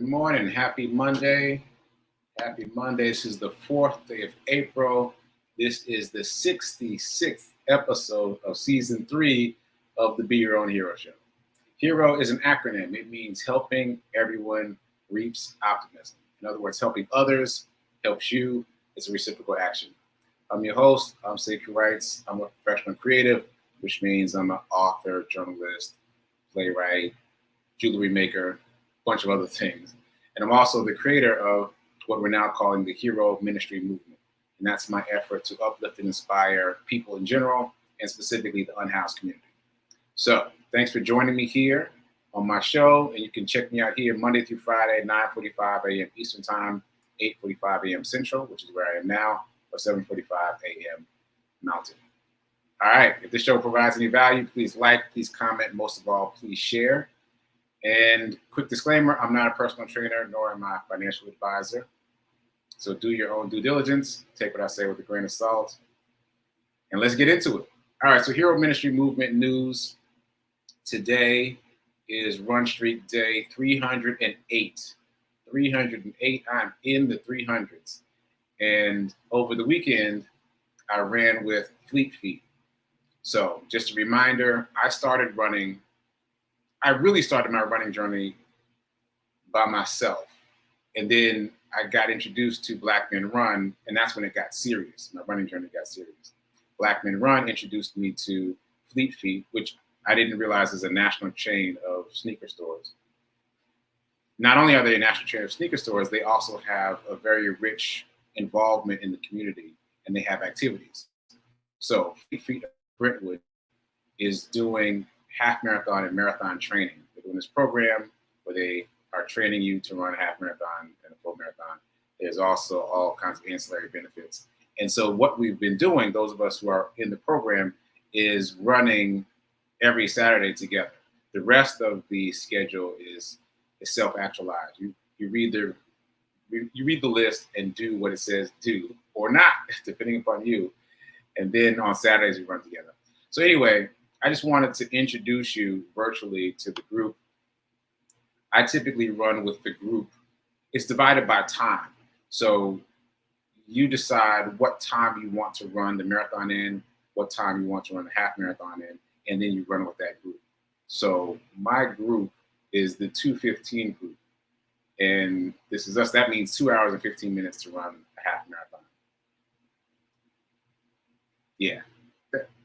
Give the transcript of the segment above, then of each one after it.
Good morning. Happy Monday. Happy Monday. This is the 4th day of April. This is the 66th episode of season 3 of the Be Your Own Hero show. HERO is an acronym. It means helping everyone reaps optimism. In other words, helping others helps you. It's a reciprocal action. I'm your host. I'm sekouwrites. I'm a professional creative, which means I'm an author, journalist, playwright, jewelry maker, bunch of other things. And I'm also the creator of what we're now calling the Hero Ministry Movement. And that's my effort to uplift and inspire people in general, and specifically the unhoused community. So thanks for joining me here on my show. And you can check me out here Monday through Friday, 9:45 a.m. Eastern Time, 8:45 a.m. Central, which is where I am now, or 7:45 a.m. Mountain. All right, if this show provides any value, please like, please comment, most of all, please share. And quick disclaimer, I'm not a personal trainer, nor am I a financial advisor. So do your own due diligence. Take what I say with a grain of salt. And let's get into it. All right, so Hero Ministry Movement news. Today is Run Streak Day 308. 308, I'm in the 300s. And over the weekend, I ran with Fleet Feet. So just a reminder, I really started my running journey by myself. And then I got introduced to Black Men Run, and that's when it got serious. My running journey got serious. Black Men Run introduced me to Fleet Feet, which I didn't realize is a national chain of sneaker stores. Not only are they a national chain of sneaker stores, they also have a very rich involvement in the community, and they have activities. So Fleet Feet of Brentwood is doing half marathon and marathon training. They're doing this program where they are training you to run a half marathon and a full marathon. There's also all kinds of ancillary benefits. And so what we've been doing, those of us who are in the program, is running every Saturday together. The rest of the schedule is self-actualized. You read the list and do what it says do, or not, depending upon you. And then on Saturdays we run together. So anyway, I just wanted to introduce you virtually to the group. I typically run with the group. It's divided by time. So you decide what time you want to run the marathon in, what time you want to run the half marathon in, and then you run with that group. So my group is the 2:15 group. And this is us. That means 2 hours and 15 minutes to run a half marathon. Yeah,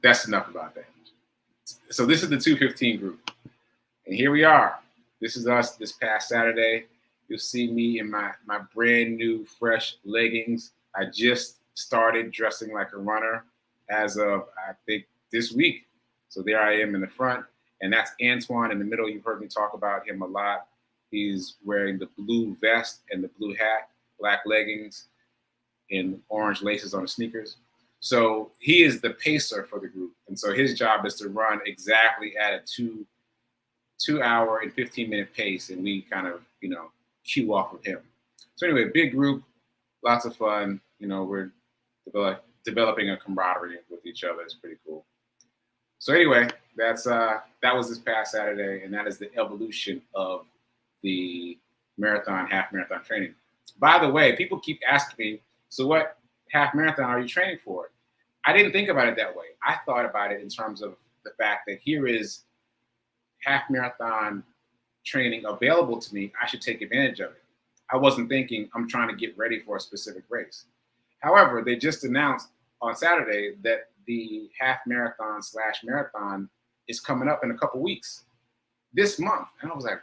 that's enough about that. So this is the 2:15 group. And here we are. This is us this past Saturday. You'll see me in my brand new fresh leggings. I just started dressing like a runner as of, I think, this week. So there I am in the front. And that's Antoine in the middle. You've heard me talk about him a lot. He's wearing the blue vest and the blue hat, black leggings, and orange laces on the sneakers. So he is the pacer for the group. And so his job is to run exactly at a 2 hour and 15-minute pace. And we kind of, cue off of him. So anyway, big group, lots of fun. We're developing a camaraderie with each other. It's pretty cool. So anyway, that was this past Saturday. And that is the evolution of the half marathon training. By the way, people keep asking me, so what half marathon are you training for? I didn't think about it that way. I thought about it in terms of the fact that here is half marathon training available to me. I should take advantage of it. I wasn't thinking I'm trying to get ready for a specific race. However, they just announced on Saturday that the half marathon / marathon is coming up in a couple weeks this month. And I was like,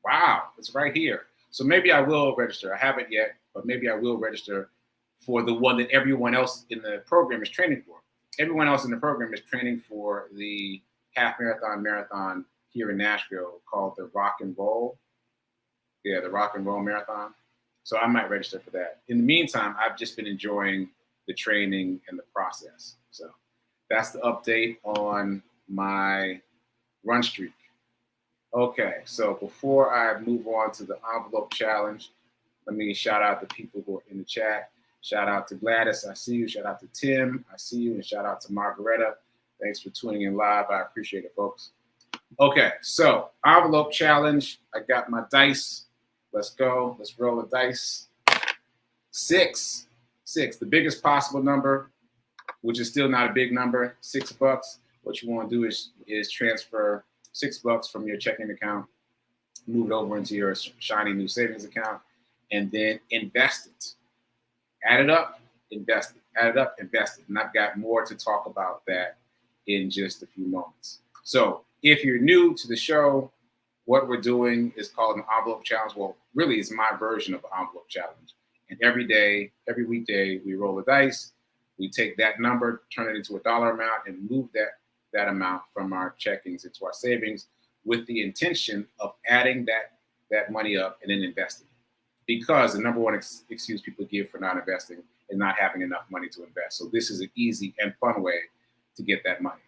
wow, it's right here. So maybe I will register. I haven't yet, but maybe I will register for the one that everyone else in the program is training for. Everyone else in the program is training for the half marathon here in Nashville called the Rock and Roll. Yeah, the Rock and Roll Marathon. So I might register for that. In the meantime, I've just been enjoying the training and the process. So that's the update on my run streak. Okay, so before I move on to the envelope challenge, let me shout out the people who are in the chat. Shout out to Gladys, I see you. Shout out to Tim, I see you. And shout out to Margaretta. Thanks for tuning in live. I appreciate it, folks. Okay, so envelope challenge. I got my dice. Let's go. Let's roll the dice. 6. 6, the biggest possible number, which is still not a big number, $6. What you want to do is transfer $6 from your checking account, move it over into your shiny new savings account, and then invest it. Add it up, invest it. Add it up, invest it. And I've got more to talk about that in just a few moments. So if you're new to the show, what we're doing is called an envelope challenge. Well, really, it's my version of an envelope challenge. And every day, every weekday, we roll the dice. We take that number, turn it into a dollar amount, and move that amount from our checkings into our savings with the intention of adding that money up and then investing. Because the number one excuse people give for not investing is not having enough money to invest. So this is an easy and fun way to get that money.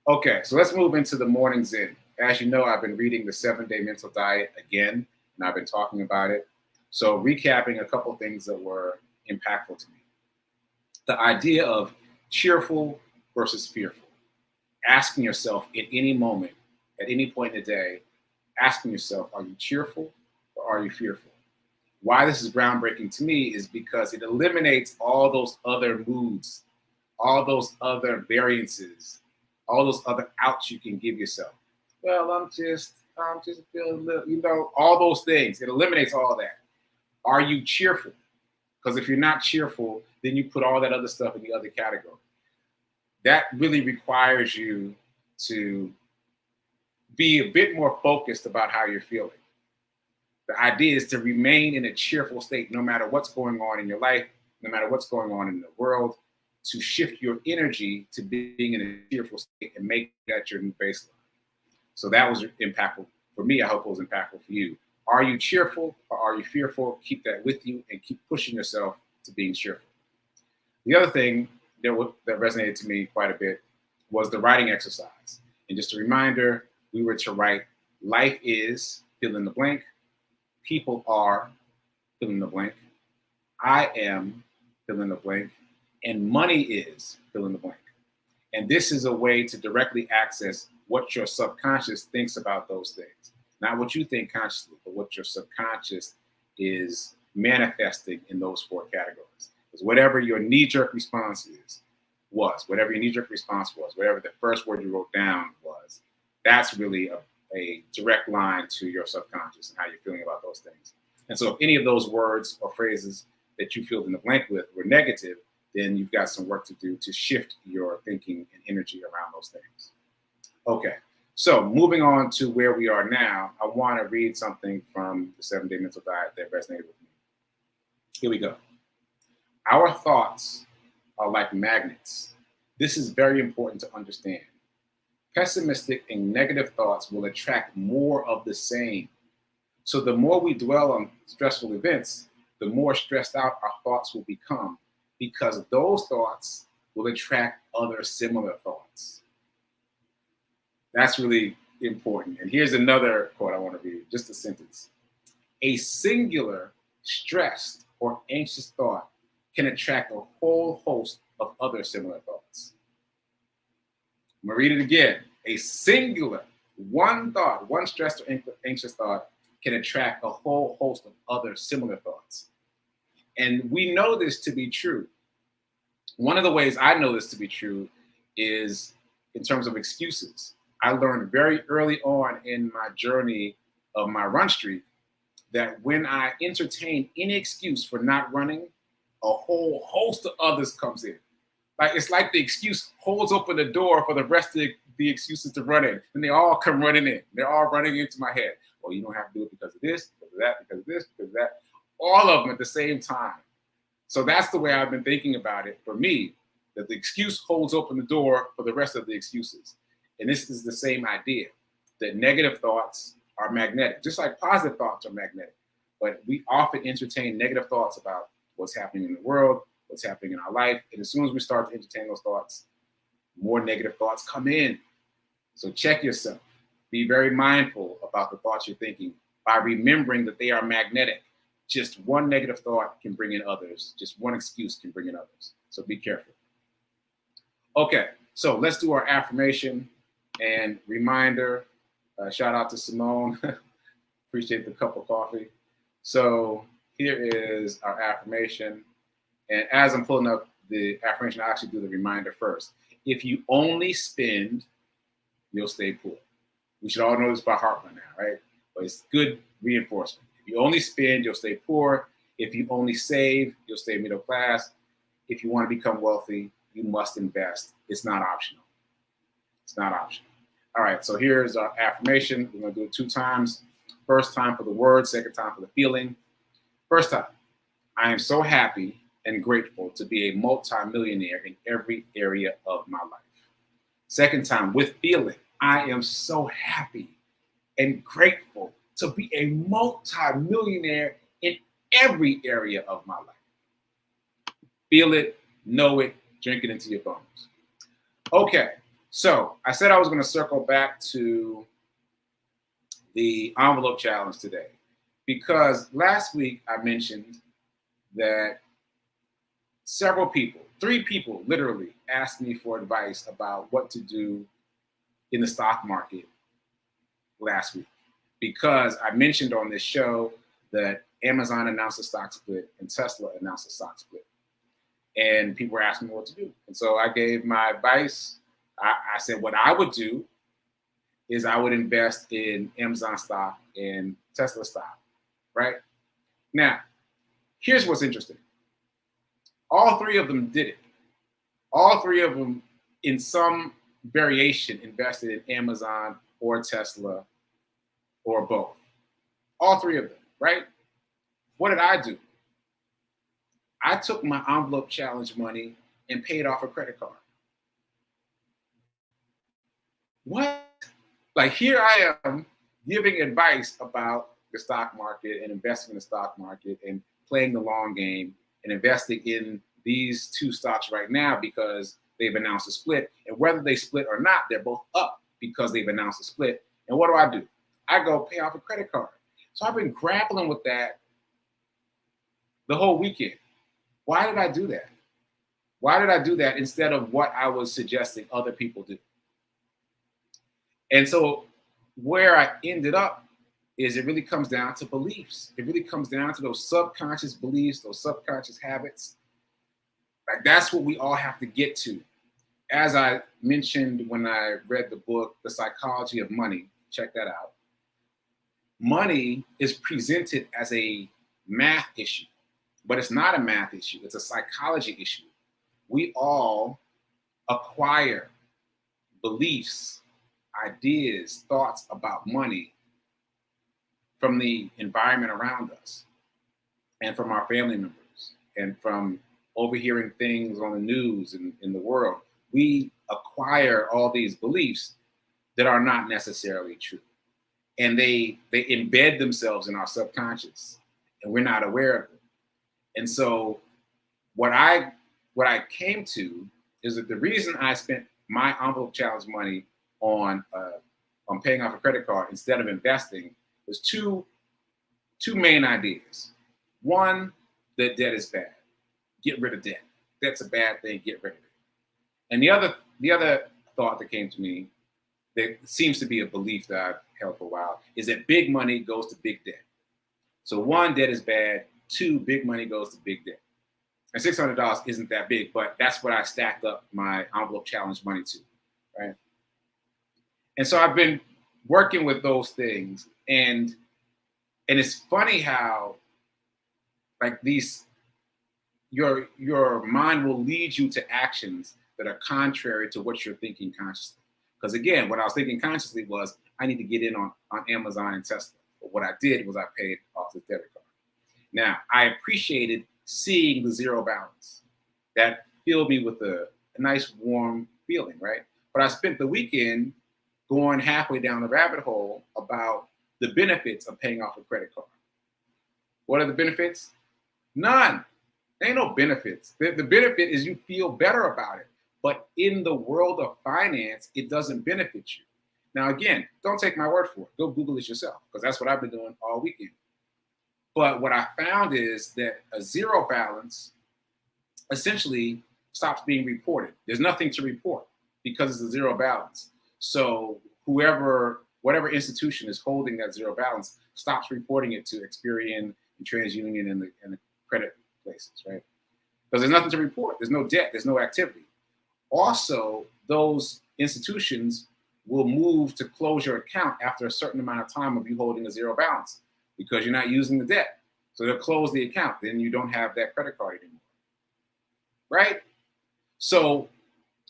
Okay, so let's move into the morning Zen. As you know, I've been reading the 7-Day Mental Diet again, and I've been talking about it. So recapping a couple things that were impactful to me. The idea of cheerful versus fearful. Asking yourself at any moment, at any point in the day, asking yourself, are you cheerful or are you fearful? Why this is groundbreaking to me is because it eliminates all those other moods, all those other variances, all those other outs you can give yourself. Well, I'm just feeling a little, all those things. It eliminates all that. Are you cheerful? Because if you're not cheerful, then you put all that other stuff in the other category. That really requires you to be a bit more focused about how you're feeling. The idea is to remain in a cheerful state no matter what's going on in your life, no matter what's going on in the world, to shift your energy to being in a cheerful state and make that your new baseline. So that was impactful for me. I hope it was impactful for you. Are you cheerful or are you fearful? Keep that with you and keep pushing yourself to being cheerful. The other thing that resonated to me quite a bit was the writing exercise. And just a reminder, we were to write, life is, fill in the blank, people are, fill in the blank, I am, fill in the blank, and money is, fill in the blank. And this is a way to directly access what your subconscious thinks about those things. Not what you think consciously, but what your subconscious is manifesting in those 4 categories. Because whatever your knee-jerk response was, whatever the first word you wrote down was, that's really a direct line to your subconscious and how you're feeling about those things. And so if any of those words or phrases that you filled in the blank with were negative, then you've got some work to do to shift your thinking and energy around those things. Okay, so moving on to where we are now, I want to read something from the 7-Day Mental Diet that resonated with me. Here we go. Our thoughts are like magnets. This is very important to understand. Pessimistic and negative thoughts will attract more of the same. So the more we dwell on stressful events, the more stressed out our thoughts will become, because those thoughts will attract other similar thoughts. That's really important. And here's another quote I want to read, just a sentence. A singular stressed or anxious thought can attract a whole host of other similar thoughts. I'm going to read it again. A singular, one thought, one stressed or anxious thought can attract a whole host of other similar thoughts. And we know this to be true. One of the ways I know this to be true is in terms of excuses. I learned very early on in my journey of my run streak that when I entertain any excuse for not running, a whole host of others comes in. Like it's like the excuse holds open the door for the rest of the excuses to run in, and they all come running in. They're all running into my head. Well, you don't have to do it because of this, because of that, because of this, because of that. All of them at the same time. So that's the way I've been thinking about it for me, that the excuse holds open the door for the rest of the excuses. And this is the same idea, that negative thoughts are magnetic, just like positive thoughts are magnetic. But we often entertain negative thoughts about what's happening in the world, what's happening in our life. And as soon as we start to entertain those thoughts, more negative thoughts come in. So check yourself. Be very mindful about the thoughts you're thinking by remembering that they are magnetic. Just one negative thought can bring in others. Just one excuse can bring in others. So be careful. Okay, so let's do our affirmation and reminder. Shout out to Simone. Appreciate the cup of coffee. So here is our affirmation. And as I'm pulling up the affirmation, I actually do the reminder first. If you only spend, you'll stay poor. We should all know this by heart by now, right? But it's good reinforcement. If you only spend, you'll stay poor. If you only save, you'll stay middle class. If you want to become wealthy, you must invest. It's not optional. It's not optional. All right, so here's our affirmation. We're going to do it 2 times. First time for the word, second time for the feeling. First time, I am so happy and grateful to be a multimillionaire in every area of my life. Second time, with feeling, I am so happy and grateful to be a multimillionaire in every area of my life. Feel it, know it, drink it into your bones. Okay, so I said I was going to circle back to the envelope challenge today because last week I mentioned that several people, 3 people literally asked me for advice about what to do in the stock market last week because I mentioned on this show that Amazon announced a stock split and Tesla announced a stock split. And people were asking me what to do. And so I gave my advice. I said what I would do is I would invest in Amazon stock and Tesla stock, right? Now, here's what's interesting. All 3 of them did it. All 3 of them, in some variation, invested in Amazon or Tesla or both. All 3 of them, right? What did I do? I took my envelope challenge money and paid off a credit card. What? Like here I am giving advice about the stock market and investing in the stock market and playing the long game and investing in these 2 stocks right now because they've announced a split. And whether they split or not, they're both up because they've announced a split. And what do? I go pay off a credit card. So I've been grappling with that the whole weekend. Why did I do that? Why did I do that instead of what I was suggesting other people do? And so where I ended up is it really comes down to beliefs. It really comes down to those subconscious beliefs, those subconscious habits. Like that's what we all have to get to. As I mentioned when I read the book, The Psychology of Money, check that out. Money is presented as a math issue, but it's not a math issue. It's a psychology issue. We all acquire beliefs, ideas, thoughts about money from the environment around us and from our family members and from overhearing things on the news and in the world. We acquire all these beliefs that are not necessarily true. And they embed themselves in our subconscious and we're not aware of it. And so what I came to is that the reason I spent my envelope challenge money on paying off a credit card instead of investing was two main ideas. One, that debt is bad. Get rid of debt. Debt's a bad thing. Get rid of it. And the other thought that came to me that seems to be a belief that I've held for a while is that big money goes to big debt. So 1, debt is bad. 2, big money goes to big debt. And $600 isn't that big, but that's what I stacked up my envelope challenge money to, right? And so I've been working with those things, and it's funny how like these your mind will lead you to actions that are contrary to what you're thinking consciously. Because again, what I was thinking consciously was I need to get in on Amazon and Tesla. But what I did was I paid off this debit card. Now, I appreciated seeing the zero balance. That filled me with a nice warm feeling, right? But I spent the weekend going halfway down the rabbit hole about the benefits of paying off a credit card. What are the benefits? None. There ain't no benefits. The benefit is you feel better about it. But in the world of finance, it doesn't benefit you. Now, again, don't take my word for it. Go Google it yourself, because that's what I've been doing all weekend. But what I found is that a zero balance essentially stops being reported. There's nothing to report because it's a zero balance. So whatever institution is holding that zero balance stops reporting it to Experian and TransUnion and the credit places, right? Because there's nothing to report. There's no debt. There's no activity. Also, those institutions will move to close your account after a certain amount of time of you holding a zero balance because you're not using the debt. So they'll close the account. Then you don't have that credit card anymore, right? So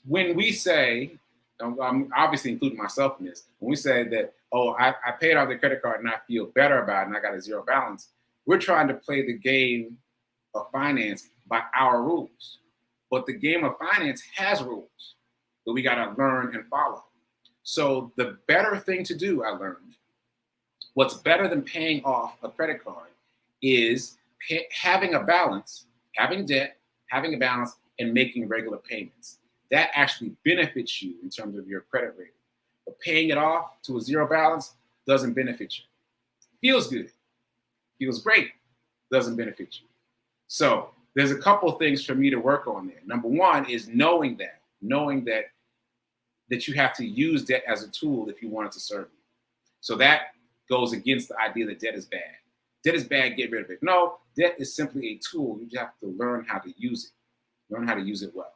when we say, I'm obviously including myself in this, when we say that, oh, I paid off the credit card and I feel better about it and I got a zero balance, we're trying to play the game of finance by our rules. But the game of finance has rules that we got to learn and follow. So the better thing to do, I learned, what's better than paying off a credit card is having a balance, having debt, having a balance, and making regular payments. That actually benefits you in terms of your credit rating. But paying it off to a zero balance doesn't benefit you. Feels good, feels great, doesn't benefit you. So there's a couple things for me to work on there. Number one is knowing that you have to use debt as a tool if you want it to serve you. So that goes against the idea that debt is bad. Debt is bad, get rid of it. No, debt is simply a tool. You just have to learn how to use it. Learn how to use it well.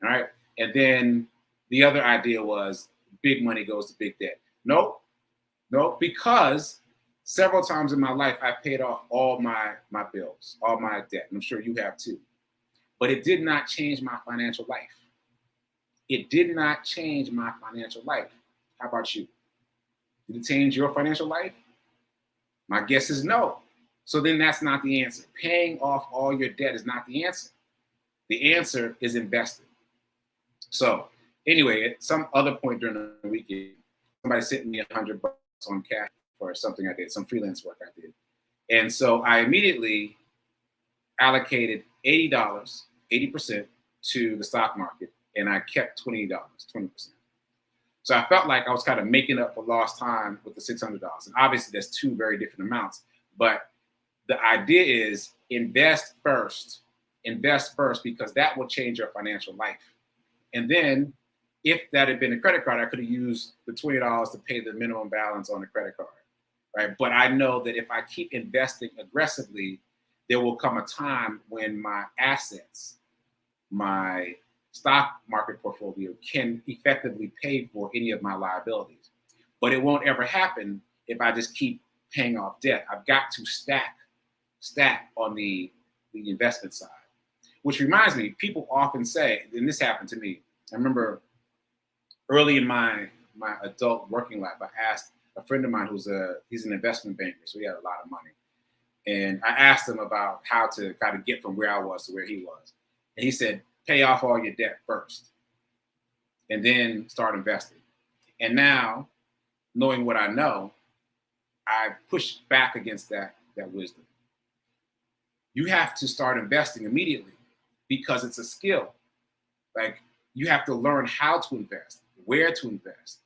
All right. And then the other idea was big money goes to big debt. No, because several times in my life, I paid off all my bills, all my debt. And I'm sure you have too. But it did not change my financial life. It did not change my financial life. How about you? Did it change your financial life? My guess is no. So then that's not the answer. Paying off all your debt is not the answer. The answer is investing. So anyway, at some other point during the weekend, somebody sent me $100 on cash for something I did, some freelance work I did. And so I immediately allocated $80, 80% to the stock market, and I kept $20, 20%. So I felt like I was kind of making up for lost time with the $600. And obviously there's two very different amounts, but the idea is invest first because that will change your financial life. And then if that had been a credit card, I could have used the $20 to pay the minimum balance on the credit card, right? But I know that if I keep investing aggressively, there will come a time when my assets, my stock market portfolio can effectively pay for any of my liabilities. But it won't ever happen if I just keep paying off debt. I've got to stack on the investment side. Which reminds me, people often say, and this happened to me. I remember early in my adult working life, I asked a friend of mine he's an investment banker, so he had a lot of money. And I asked him about how to kind of get from where I was to where he was. And he said, pay off all your debt first and then start investing. And now, knowing what I know, I push back against that wisdom. You have to start investing immediately because it's a skill. Like you have to learn how to invest, where to invest,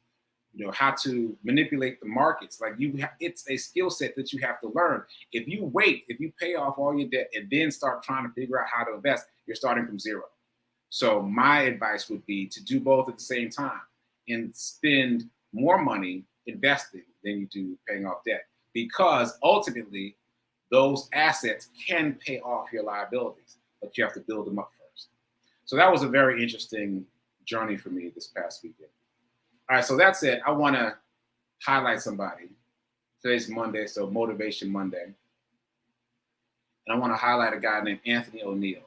how to manipulate the markets. Like it's a skill set that you have to learn. If you pay off all your debt and then start trying to figure out how to invest, you're starting from zero. So my advice would be to do both at the same time and spend more money investing than you do paying off debt, because ultimately those assets can pay off your liabilities, but you have to build them up first. So that was a very interesting journey for me this past weekend. All right, so that said, I want to highlight somebody. Today's Monday, so Motivation Monday. And I want to highlight a guy named Anthony O'Neill.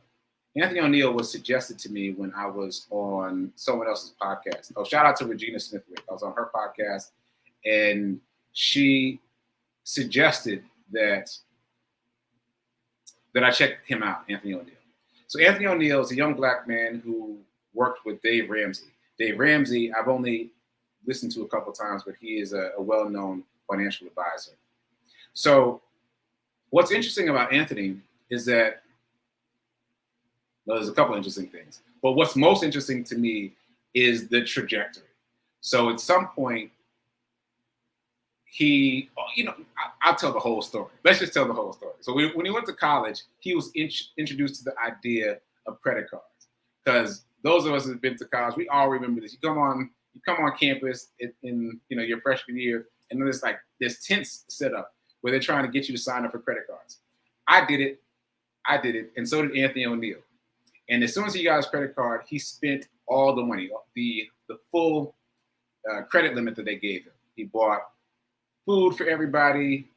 Anthony O'Neill was suggested to me when I was on someone else's podcast. Oh, shout out to Regina Smithwick. I was on her podcast, and she suggested that I check him out, Anthony O'Neill. So Anthony O'Neill is a young black man who worked with Dave Ramsey. Dave Ramsey, I've only listened to a couple of times, but he is a well-known financial advisor. So what's interesting about Anthony is that, well, there's a couple of interesting things, but what's most interesting to me is the trajectory. So at some point, I'll tell the whole story. Let's just tell the whole story. So when he went to college, he was introduced to the idea of credit cards. Because those of us who've been to college, we all remember this. You come on campus in your freshman year, and then there's tents set up where they're trying to get you to sign up for credit cards. I did it. And so did Anthony O'Neill. And as soon as he got his credit card, he spent all the money, the full credit limit that they gave him. He bought food for everybody.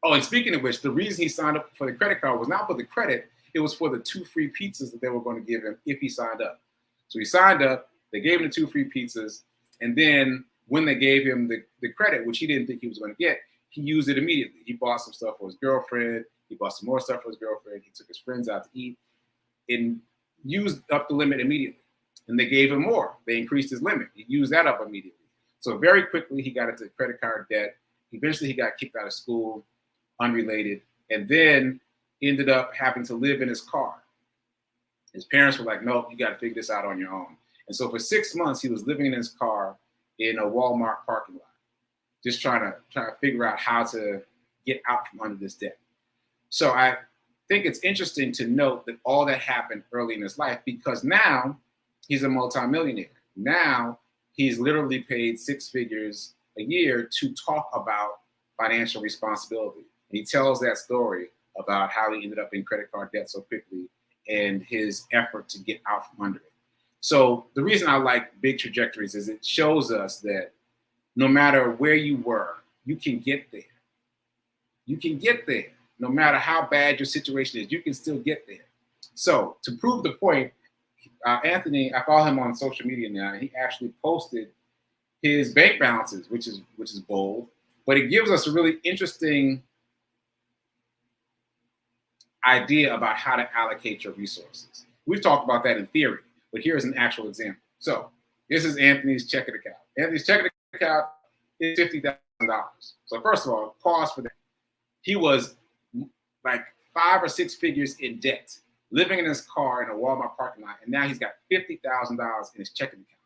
Oh, and speaking of which, the reason he signed up for the credit card was not for the credit. It was for the 2 free pizzas that they were going to give him if he signed up. So he signed up. They gave him the 2 free pizzas. And then when they gave him the credit, which he didn't think he was going to get, he used it immediately. He bought some stuff for his girlfriend. He bought some more stuff for his girlfriend. He took his friends out to eat and used up the limit immediately. And they gave him more. They increased his limit. He used that up immediately. So very quickly, he got into credit card debt. Eventually, he got kicked out of school, unrelated, and then ended up having to live in his car. His parents were like, nope, you got to figure this out on your own. And so for 6 months, he was living in his car in a Walmart parking lot, just trying to figure out how to get out from under this debt. So I think it's interesting to note that all that happened early in his life, because now he's a multimillionaire. Now he's literally paid 6 figures a year to talk about financial responsibility. And he tells that story about how he ended up in credit card debt so quickly and his effort to get out from under it. So the reason I like big trajectories is it shows us that no matter where you were, you can get there. You can get there. No matter how bad your situation is, you can still get there. So to prove the point, Anthony, I follow him on social media now, and he actually posted his bank balances, which is bold, but it gives us a really interesting idea about how to allocate your resources. We've talked about that in theory, but here's an actual example. So this is Anthony's checking account. Anthony's checking account is $50,000. So first of all, pause for that. He was like 5 or 6 figures in debt, living in his car in a Walmart parking lot, and now he's got $50,000 in his checking account.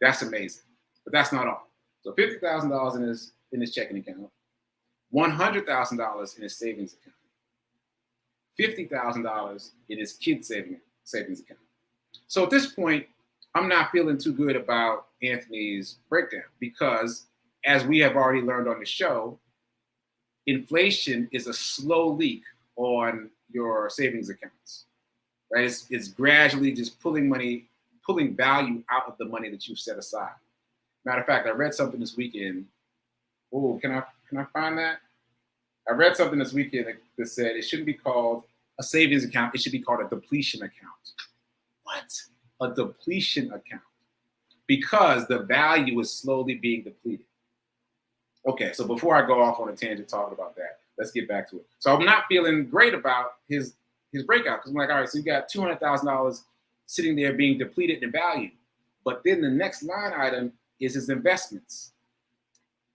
That's amazing, but that's not all. So $50,000 in his checking account, $100,000 in his savings account, $50,000 in his kid's savings account. So at this point, I'm not feeling too good about Anthony's breakdown because, as we have already learned on the show, inflation is a slow leak on your savings accounts, right? It's gradually just pulling value out of the money that you've set aside. Matter of fact, I read something this weekend. Oh, can I find that? I read something this weekend that said it shouldn't be called a savings account. It should be called a depletion account. What? A depletion account. Because the value is slowly being depleted. Okay, so before I go off on a tangent talking about that, let's get back to it. So I'm not feeling great about his breakout because I'm like, all right, so you got $200,000 sitting there being depleted in value. But then the next line item is his investments.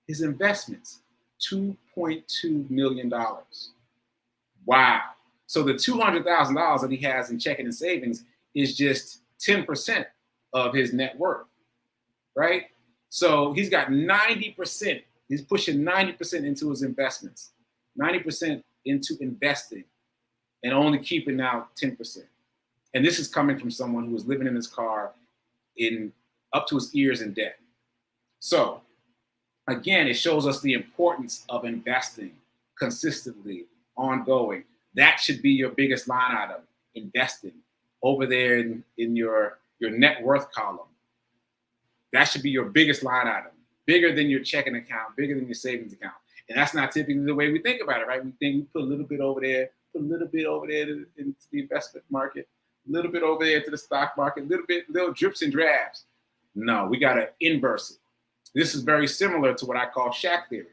His investments, $2.2 million. Wow. So the $200,000 that he has in checking and savings is just 10% of his net worth, right? So he's got 90%. He's pushing 90% into his investments, 90% into investing, and only keeping now 10%. And this is coming from someone who was living in his car up to his ears in debt. So again, it shows us the importance of investing consistently, ongoing. That should be your biggest line item, investing over there in your net worth column. That should be your biggest line item. Bigger than your checking account, bigger than your savings account. And that's not typically the way we think about it, right? We think we put a little bit over there, put a little bit over there into the investment market, a little bit over there to the stock market, little drips and drabs. No, we got to inverse it. This is very similar to what I call Shaq theory.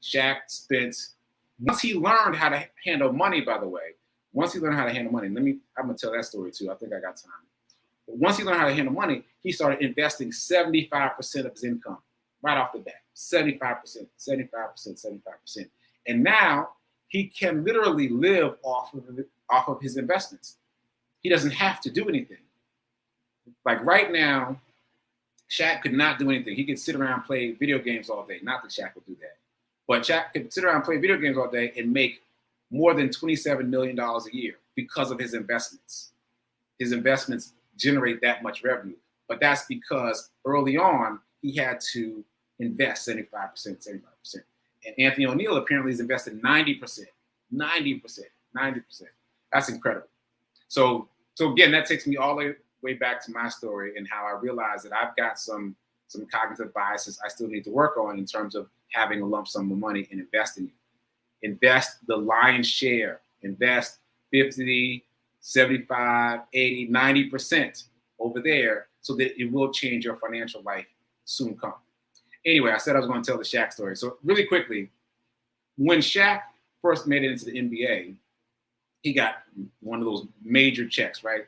Shaq spent, once he learned how to handle money, by the way, I'm going to tell that story too. I think I got time. But once he learned how to handle money, he started investing 75% of his income. Right off the bat, 75%. And now he can literally live off of his investments. He doesn't have to do anything. Like right now, Shaq could not do anything. He could sit around and play video games all day. Not that Shaq would do that. But Shaq could sit around and play video games all day and make more than $27 million a year because of his investments. His investments generate that much revenue. But that's because early on, he had to invest 75%. And Anthony O'Neill apparently has invested 90%. 90%. 90%. That's incredible. So again, that takes me all the way back to my story and how I realized that I've got some cognitive biases I still need to work on in terms of having a lump sum of money and investing it. Invest the lion's share. Invest 50, 75, 80, 90% over there so that it will change your financial life soon come. Anyway, I said I was going to tell the Shaq story. So really quickly, when Shaq first made it into the NBA, he got one of those major checks, right?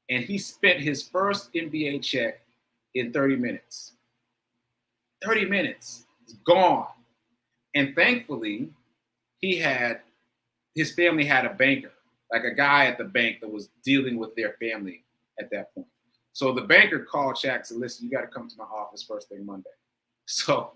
And he spent his first NBA check in 30 minutes. 30 minutes. It's gone. And thankfully, his family had a banker, like a guy at the bank that was dealing with their family at that point. So the banker called Shaq and said, listen, you got to come to my office first thing Monday. So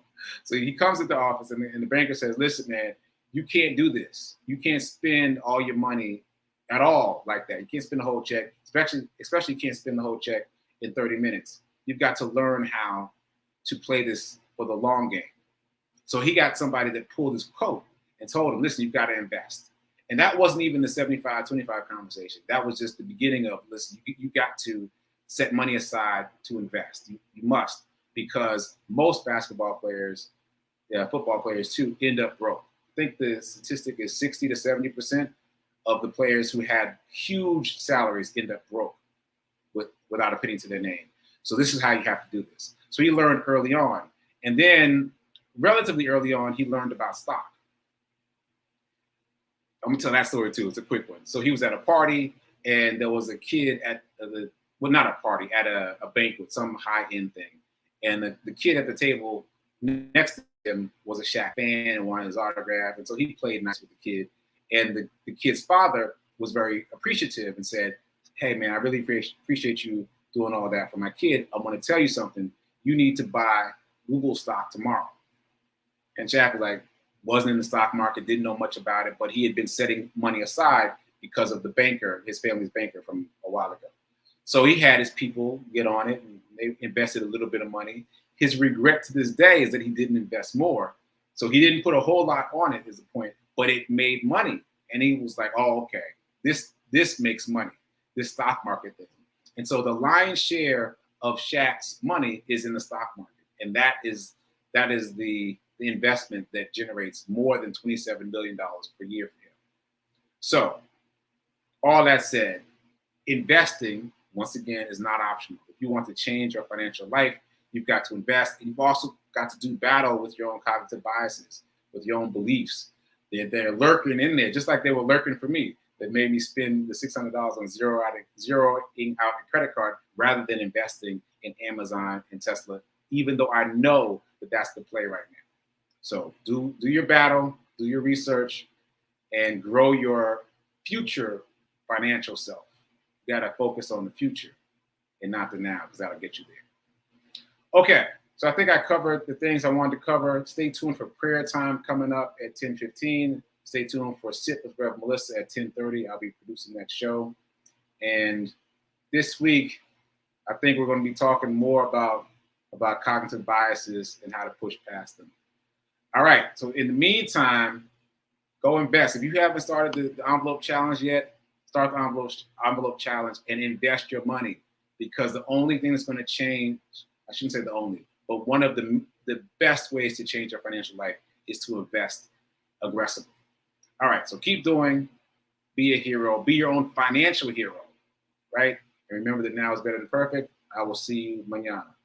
he comes to the office and the banker says, listen, man, you can't do this. You can't spend all your money at all like that. You can't spend the whole check, especially you can't spend the whole check in 30 minutes. You've got to learn how to play this for the long game. So he got somebody that pulled his coat and told him, listen, you've got to invest. And that wasn't even the 75-25 conversation. That was just the beginning of, listen, you got to set money aside to invest. You must, because most basketball players, football players too, end up broke. I think the statistic is 60 to 70% of the players who had huge salaries end up broke without a penny to their name. So this is how you have to do this. So he learned early on. And then relatively early on, he learned about stock. I'm gonna tell that story too. It's a quick one. So he was at a party and there was a kid at not a party, at a banquet, some high-end thing. And the kid at the table next to him was a Shaq fan and wanted his autograph. And so he played nice with the kid. And the kid's father was very appreciative and said, hey, man, I really appreciate you doing all that for my kid. I want to tell you something. You need to buy Google stock tomorrow. And Shaq was like, wasn't in the stock market, didn't know much about it, but he had been setting money aside because of the banker, his family's banker from a while ago. So he had his people get on it and they invested a little bit of money. His regret to this day is that he didn't invest more. So he didn't put a whole lot on it, is the point, but it made money. And he was like, oh, okay, this makes money, this stock market thing. And so the lion's share of Shaq's money is in the stock market. And that is the investment that generates more than $27 billion per year for him. So all that said, investing, once again, is not optional. If you want to change your financial life, you've got to invest. And you've also got to do battle with your own cognitive biases, with your own beliefs. They're lurking in there, just like they were lurking for me. That made me spend the $600 on zeroing out a credit card rather than investing in Amazon and Tesla, even though I know that that's the play right now. So do your battle, do your research, and grow your future financial self. You got to focus on the future and not the now, because that'll get you there. Okay, so I think I covered the things I wanted to cover. Stay tuned for prayer time coming up at 10:15. Stay tuned for Sit with Rev Melissa at 10:30. I'll be producing that show. And this week, I think we're going to be talking more about cognitive biases and how to push past them. All right, so in the meantime, go invest. If you haven't started the envelope challenge yet, start the envelope challenge and invest your money, because the only thing that's going to change, I shouldn't say the only, but one of the best ways to change your financial life is to invest aggressively. All right, so keep doing, be a hero, be your own financial hero, right? And remember that now is better than perfect. I will see you mañana.